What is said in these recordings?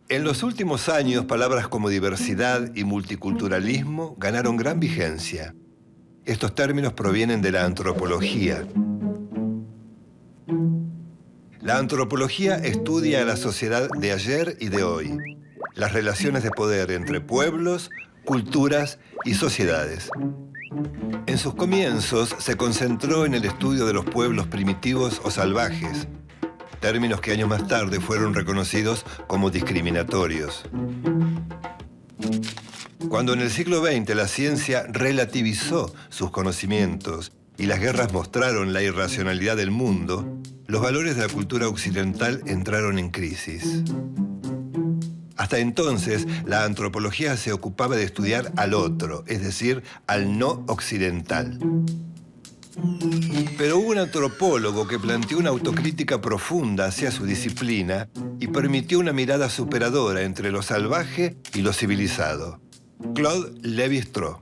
En los últimos años, palabras como diversidad y multiculturalismo ganaron gran vigencia. Estos términos provienen de la antropología. La antropología estudia a la sociedad de ayer y de hoy, las relaciones de poder entre pueblos, culturas y sociedades. En sus comienzos se concentró en el estudio de los pueblos primitivos o salvajes, términos que años más tarde fueron reconocidos como discriminatorios. Cuando en el siglo XX la ciencia relativizó sus conocimientos y las guerras mostraron la irracionalidad del mundo, los valores de la cultura occidental entraron en crisis. Hasta entonces, la antropología se ocupaba de estudiar al otro, es decir, al no occidental. Pero hubo un antropólogo que planteó una autocrítica profunda hacia su disciplina y permitió una mirada superadora entre lo salvaje y lo civilizado. Claude Lévi-Strauss.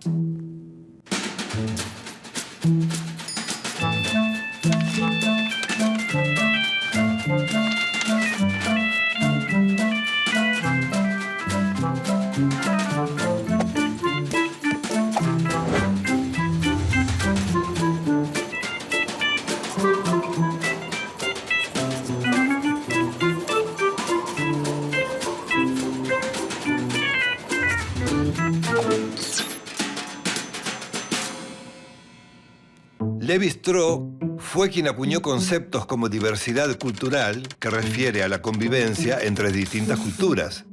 Lévi-Strauss fue quien acuñó conceptos como diversidad cultural, que refiere a la convivencia entre distintas culturas,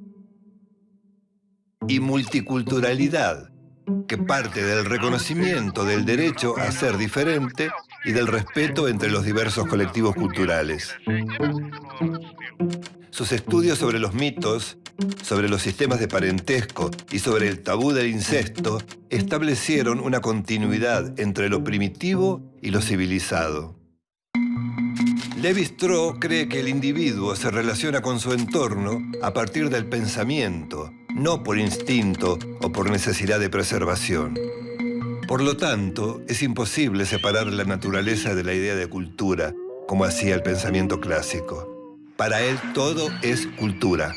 y multiculturalidad, que parte del reconocimiento del derecho a ser diferente y del respeto entre los diversos colectivos culturales. Sus estudios sobre los mitos, sobre los sistemas de parentesco y sobre el tabú del incesto establecieron una continuidad entre lo primitivo y lo civilizado. Lévi-Strauss cree que el individuo se relaciona con su entorno a partir del pensamiento, no por instinto o por necesidad de preservación. Por lo tanto, es imposible separar la naturaleza de la idea de cultura, como hacía el pensamiento clásico. Para él todo es cultura.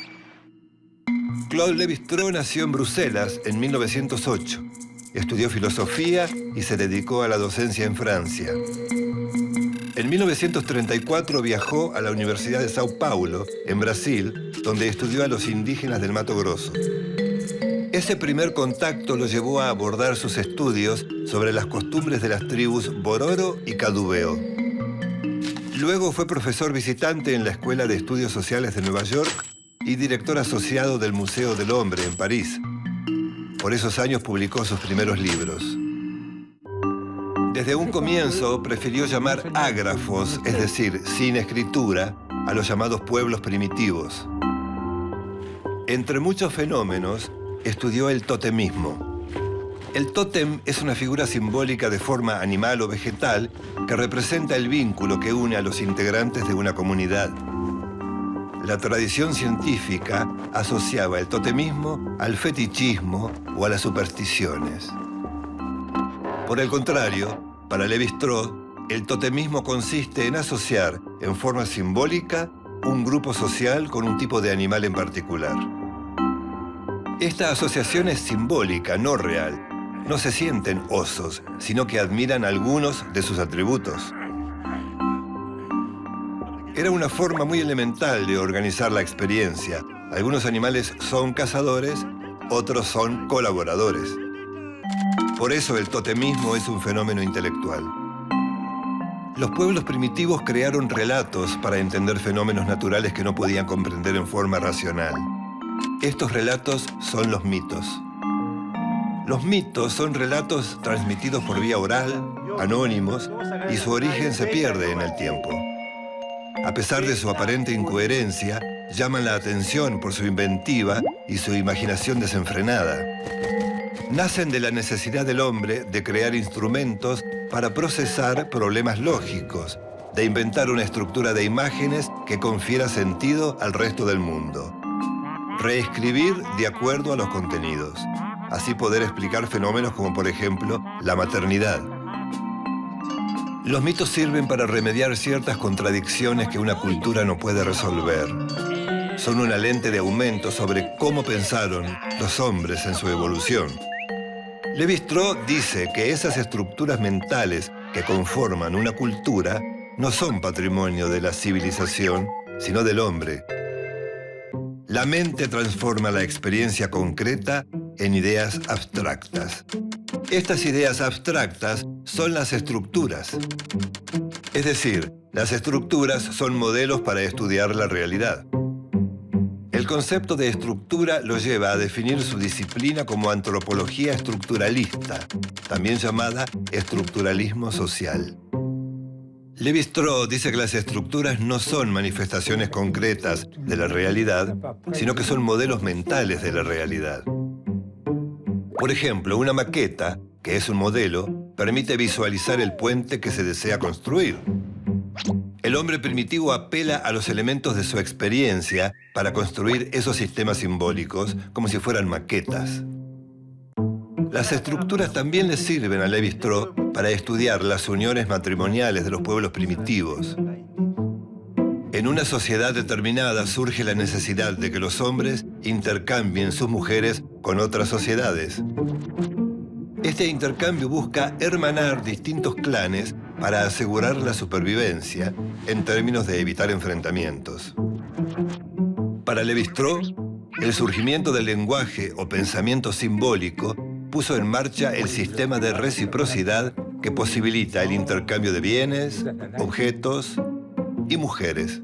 Claude Lévi-Strauss nació en Bruselas en 1908. Estudió filosofía y se dedicó a la docencia en Francia. En 1934 viajó a la Universidad de Sao Paulo, en Brasil, donde estudió a los indígenas del Mato Grosso. Ese primer contacto lo llevó a abordar sus estudios sobre las costumbres de las tribus Bororo y Cadubeo. Luego fue profesor visitante en la Escuela de Estudios Sociales de Nueva York y director asociado del Museo del Hombre en París. Por esos años publicó sus primeros libros. Desde un comienzo prefirió llamar ágrafos, es decir, sin escritura, a los llamados pueblos primitivos. Entre muchos fenómenos, estudió el totemismo. El tótem es una figura simbólica de forma animal o vegetal que representa el vínculo que une a los integrantes de una comunidad. La tradición científica asociaba el totemismo al fetichismo o a las supersticiones. Por el contrario, para Lévi-Strauss, el totemismo consiste en asociar, en forma simbólica, un grupo social con un tipo de animal en particular. Esta asociación es simbólica, no real. No se sienten osos, sino que admiran algunos de sus atributos. Era una forma muy elemental de organizar la experiencia. Algunos animales son cazadores, otros son colaboradores. Por eso el totemismo es un fenómeno intelectual. Los pueblos primitivos crearon relatos para entender fenómenos naturales que no podían comprender en forma racional. Estos relatos son los mitos. Los mitos son relatos transmitidos por vía oral, anónimos, y su origen se pierde en el tiempo. A pesar de su aparente incoherencia, llaman la atención por su inventiva y su imaginación desenfrenada. Nacen de la necesidad del hombre de crear instrumentos para procesar problemas lógicos, de inventar una estructura de imágenes que confiera sentido al resto del mundo. Reescribir de acuerdo a los contenidos. Así poder explicar fenómenos como, por ejemplo, la maternidad. Los mitos sirven para remediar ciertas contradicciones que una cultura no puede resolver. son una lente de aumento sobre cómo pensaron los hombres en su evolución. Lévi-Strauss dice que esas estructuras mentales que conforman una cultura no son patrimonio de la civilización, sino del hombre. La mente transforma la experiencia concreta en ideas abstractas. Estas ideas abstractas son las estructuras. Es decir, las estructuras son modelos para estudiar la realidad. El concepto de estructura lo lleva a definir su disciplina como antropología estructuralista, también llamada estructuralismo social. Lévi-Strauss dice que las estructuras no son manifestaciones concretas de la realidad, sino que son modelos mentales de la realidad. Por ejemplo, una maqueta, que es un modelo, permite visualizar el puente que se desea construir. El hombre primitivo apela a los elementos de su experiencia para construir esos sistemas simbólicos como si fueran maquetas. Las estructuras también le sirven a Lévi-Strauss para estudiar las uniones matrimoniales de los pueblos primitivos. En una sociedad determinada surge la necesidad de que los hombres intercambien sus mujeres con otras sociedades. Este intercambio busca hermanar distintos clanes para asegurar la supervivencia en términos de evitar enfrentamientos. Para Lévi-Strauss, el surgimiento del lenguaje o pensamiento simbólico puso en marcha el sistema de reciprocidad que posibilita el intercambio de bienes, objetos y mujeres.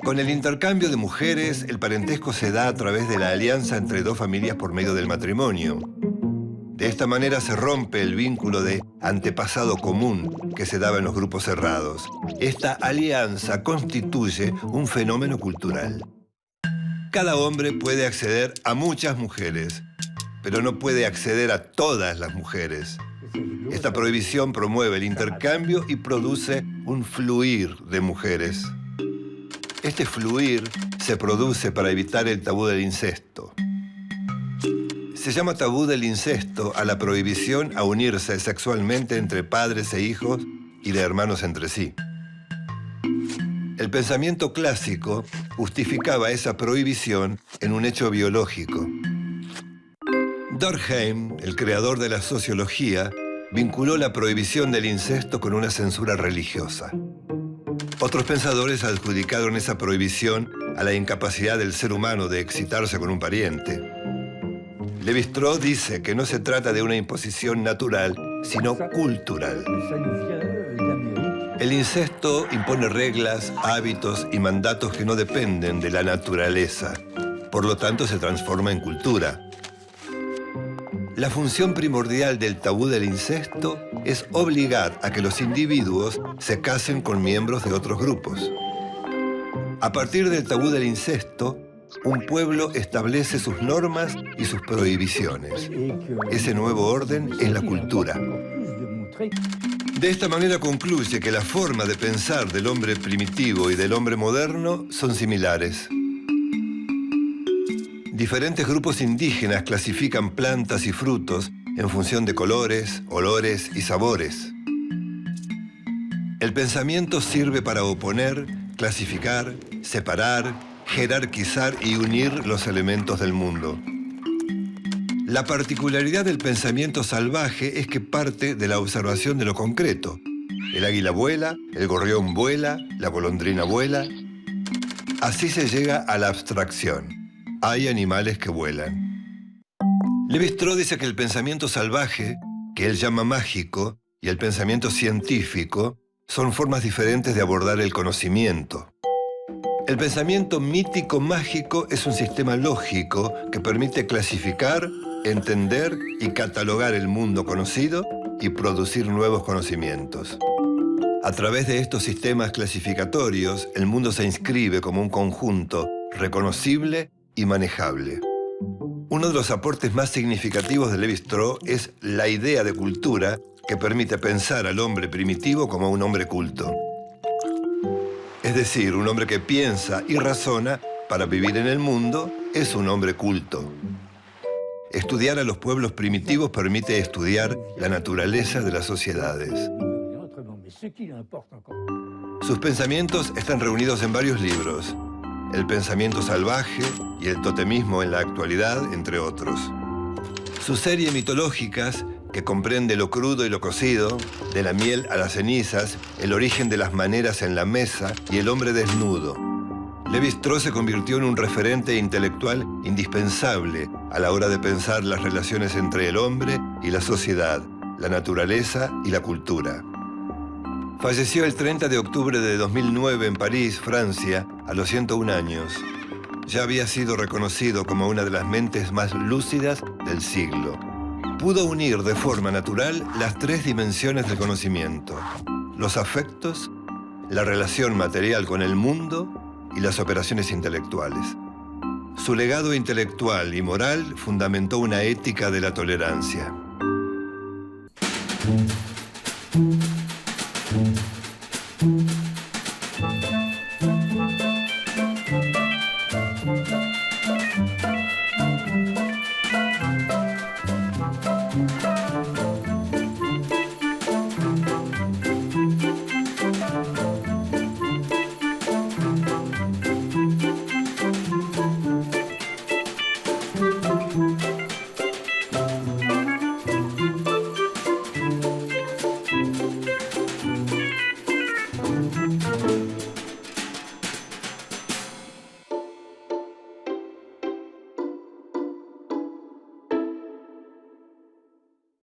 Con el intercambio de mujeres, el parentesco se da a través de la alianza entre dos familias por medio del matrimonio. De esta manera se rompe el vínculo de antepasado común que se daba en los grupos cerrados. Esta alianza constituye un fenómeno cultural. Cada hombre puede acceder a muchas mujeres, pero no puede acceder a todas las mujeres. Esta prohibición promueve el intercambio y produce un fluir de mujeres. Este fluir se produce para evitar el tabú del incesto. Se llama tabú del incesto a la prohibición a unirse sexualmente entre padres e hijos y de hermanos entre sí. El pensamiento clásico justificaba esa prohibición en un hecho biológico. Durkheim, el creador de la sociología, vinculó la prohibición del incesto con una censura religiosa. Otros pensadores adjudicaron esa prohibición a la incapacidad del ser humano de excitarse con un pariente. Lévi-Strauss dice que no se trata de una imposición natural, sino cultural. El incesto impone reglas, hábitos y mandatos que no dependen de la naturaleza. Por lo tanto, se transforma en cultura. La función primordial del tabú del incesto es obligar a que los individuos se casen con miembros de otros grupos. A partir del tabú del incesto, un pueblo establece sus normas y sus prohibiciones. Ese nuevo orden es la cultura. De esta manera concluye que la forma de pensar del hombre primitivo y del hombre moderno son similares. Diferentes grupos indígenas clasifican plantas y frutos en función de colores, olores y sabores. El pensamiento sirve para oponer, clasificar, separar, jerarquizar y unir los elementos del mundo. La particularidad del pensamiento salvaje es que parte de la observación de lo concreto. El águila vuela, el gorrión vuela, la golondrina vuela. Así se llega a la abstracción. Hay animales que vuelan. Lévi-Strauss dice que el pensamiento salvaje, que él llama mágico, y el pensamiento científico son formas diferentes de abordar el conocimiento. El pensamiento mítico-mágico es un sistema lógico que permite clasificar, entender y catalogar el mundo conocido y producir nuevos conocimientos. A través de estos sistemas clasificatorios, el mundo se inscribe como un conjunto reconocible y manejable. Uno de los aportes más significativos de Lévi-Strauss es la idea de cultura que permite pensar al hombre primitivo como un hombre culto. Es decir, un hombre que piensa y razona para vivir en el mundo es un hombre culto. Estudiar a los pueblos primitivos permite estudiar la naturaleza de las sociedades. Sus pensamientos están reunidos en varios libros. el pensamiento salvaje y el totemismo en la actualidad, entre otros. Su serie Mitológicas, que comprende lo crudo y lo cocido, de la miel a las cenizas, el origen de las maneras en la mesa y el hombre desnudo. Lévi-Strauss se convirtió en un referente intelectual indispensable a la hora de pensar las relaciones entre el hombre y la sociedad, la naturaleza y la cultura. Falleció el 30 de octubre de 2009 en París, Francia, a los 101 años. Ya había sido reconocido como una de las mentes más lúcidas del siglo. Pudo unir de forma natural las tres dimensiones del conocimiento: los afectos, la relación material con el mundo y las operaciones intelectuales. Su legado intelectual y moral fundamentó una ética de la tolerancia.